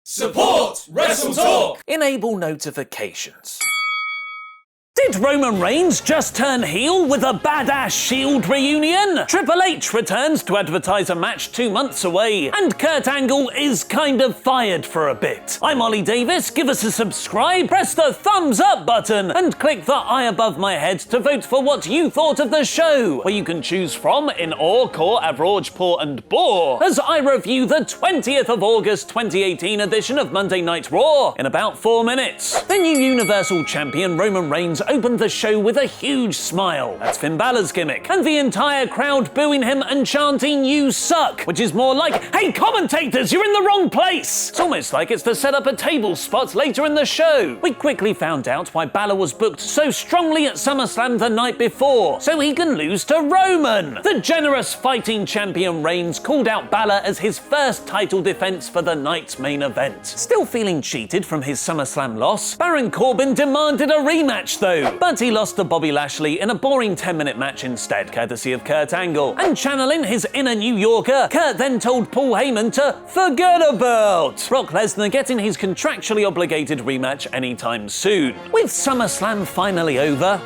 Support WrestleTalk! Enable notifications. Did Roman Reigns just turn heel with a badass Shield reunion? Triple H returns to advertise a match 2 months away, and Kurt Angle is kind of fired for a bit. I'm Ollie Davis, give us a subscribe, press the thumbs up button, and click the eye above my head to vote for what you thought of the show, where you can choose from in awe, core, average, poor, and bore, as I review the 20th of August 2018 edition of Monday Night Raw in about 4 minutes. The new Universal Champion Roman Reigns opened the show with a huge smile. That's Finn Balor's gimmick. And the entire crowd booing him and chanting, "You suck," which is more like, "Hey commentators, you're in the wrong place!" It's almost like it's to set up a table spot later in the show. We quickly found out why Balor was booked so strongly at SummerSlam the night before, so he can lose to Roman. The generous fighting champion Reigns called out Balor as his first title defense for the night's main event. Still feeling cheated from his SummerSlam loss, Baron Corbin demanded a rematch though, but he lost to Bobby Lashley in a boring 10-minute match instead, courtesy of Kurt Angle. And channeling his inner New Yorker, Kurt then told Paul Heyman to forget about Brock Lesnar getting his contractually obligated rematch anytime soon. With SummerSlam finally over,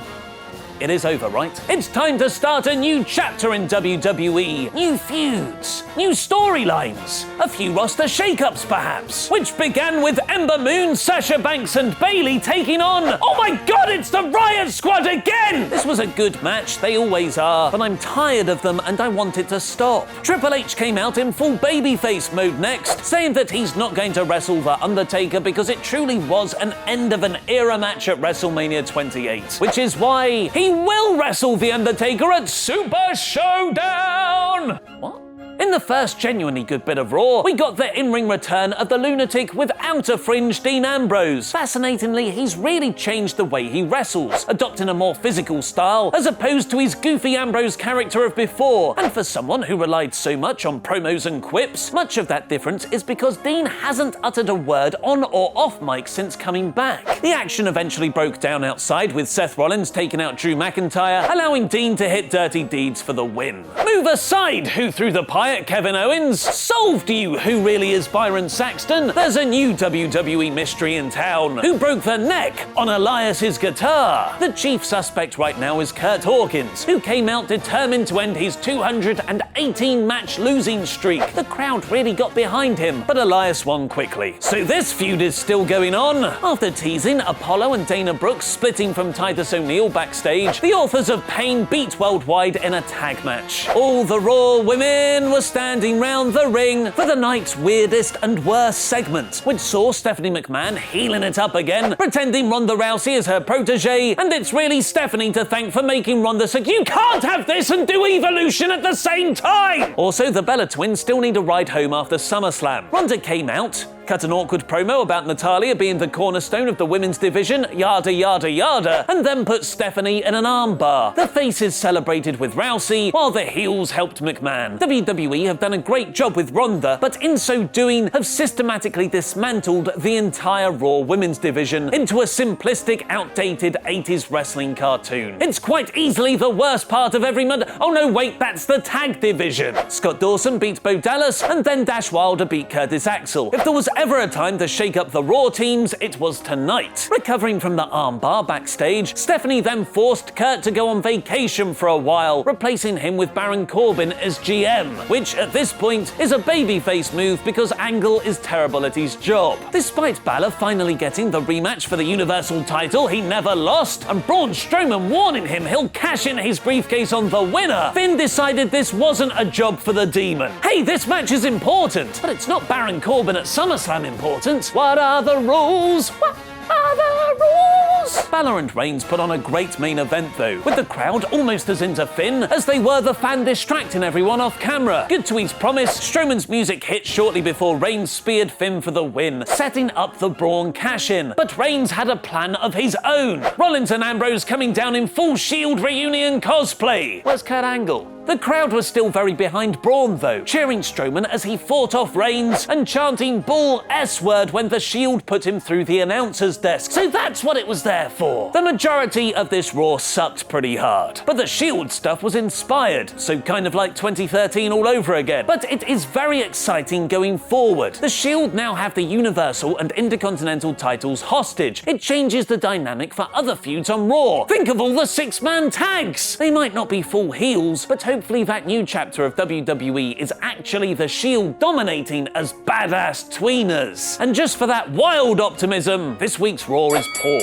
it is over, right? It's time to start a new chapter in WWE. New feuds, new storylines, a few roster shakeups perhaps, which began with Ember Moon, Sasha Banks and Bayley taking on, oh my god, it's the Riott Squad again! This was a good match, they always are, but I'm tired of them and I want it to stop. Triple H came out in full babyface mode next, saying that he's not going to wrestle the Undertaker because it truly was an end of an era match at WrestleMania 28, which is why he will wrestle The Undertaker at Super Showdown! What? In the first genuinely good bit of Raw, we got the in-ring return of the lunatic without a fringe Dean Ambrose. Fascinatingly, he's really changed the way he wrestles, adopting a more physical style as opposed to his goofy Ambrose character of before. And for someone who relied so much on promos and quips, much of that difference is because Dean hasn't uttered a word on or off mic since coming back. The action eventually broke down outside with Seth Rollins taking out Drew McIntyre, allowing Dean to hit Dirty Deeds for the win. Move aside who threw the pie at Kevin Owens, solved you who really is Byron Saxton. There's a new WWE mystery in town who broke the neck on Elias's guitar. The chief suspect right now is Curt Hawkins, who came out determined to end his 218 match losing streak. The crowd really got behind him, but Elias won quickly. So this feud is still going on. After teasing Apollo and Dana Brooks splitting from Titus O'Neil backstage, the authors of Pain beat Worldwide in a tag match. All the Raw women were standing round the ring for the night's weirdest and worst segment, which saw Stephanie McMahon healing it up again, pretending Ronda Rousey is her protege, and it's really Stephanie to thank for making Ronda so you can't have this and do Evolution at the same time! Also, the Bella twins still need a ride home after SummerSlam. Ronda came out, cut an awkward promo about Natalya being the cornerstone of the women's division, yada yada yada, and then put Stephanie in an armbar. The faces celebrated with Rousey, while the heels helped McMahon. WWE have done a great job with Ronda, but in so doing have systematically dismantled the entire Raw women's division into a simplistic, outdated 80s wrestling cartoon. It's quite easily the worst part of every month. Oh no, wait, that's the tag division. Scott Dawson beat Bo Dallas, and then Dash Wilder beat Curtis Axel. If there was ever a time to shake up the Raw teams, it was tonight. Recovering from the armbar backstage, Stephanie then forced Kurt to go on vacation for a while, replacing him with Baron Corbin as GM, which at this point is a babyface move because Angle is terrible at his job. Despite Balor finally getting the rematch for the Universal title he never lost, and Braun Strowman warning him he'll cash in his briefcase on the winner, Finn decided this wasn't a job for the Demon. Hey, this match is important, but it's not Baron Corbin at SummerSlam important. What are the rules? What are the rules? Balor and Reigns put on a great main event though, with the crowd almost as into Finn as they were the fan distracting everyone off camera. Good to his promise, Strowman's music hit shortly before Reigns speared Finn for the win, setting up the Braun cash-in. But Reigns had a plan of his own. Rollins and Ambrose coming down in full Shield reunion cosplay. Where's Kurt Angle? The crowd was still very behind Braun though, cheering Strowman as he fought off Reigns and chanting "Bull S-word" when the Shield put him through the announcer's desk. So that's what it was there for. The majority of this Raw sucked pretty hard, but the Shield stuff was inspired, so kind of like 2013 all over again. But it is very exciting going forward. The Shield now have the Universal and Intercontinental titles hostage. It changes the dynamic for other feuds on Raw. Think of all the six-man tags! They might not be full heels, but hopefully that new chapter of WWE is actually the Shield dominating as badass tweeners. And just for that wild optimism, this week's Raw is poor.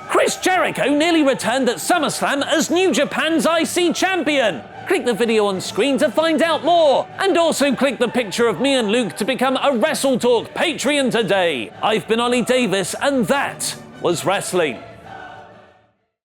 Chris Jericho nearly returned at SummerSlam as New Japan's IC champion. Click the video on screen to find out more. And also click the picture of me and Luke to become a WrestleTalk Patreon today. I've been Ollie Davis, and that was wrestling.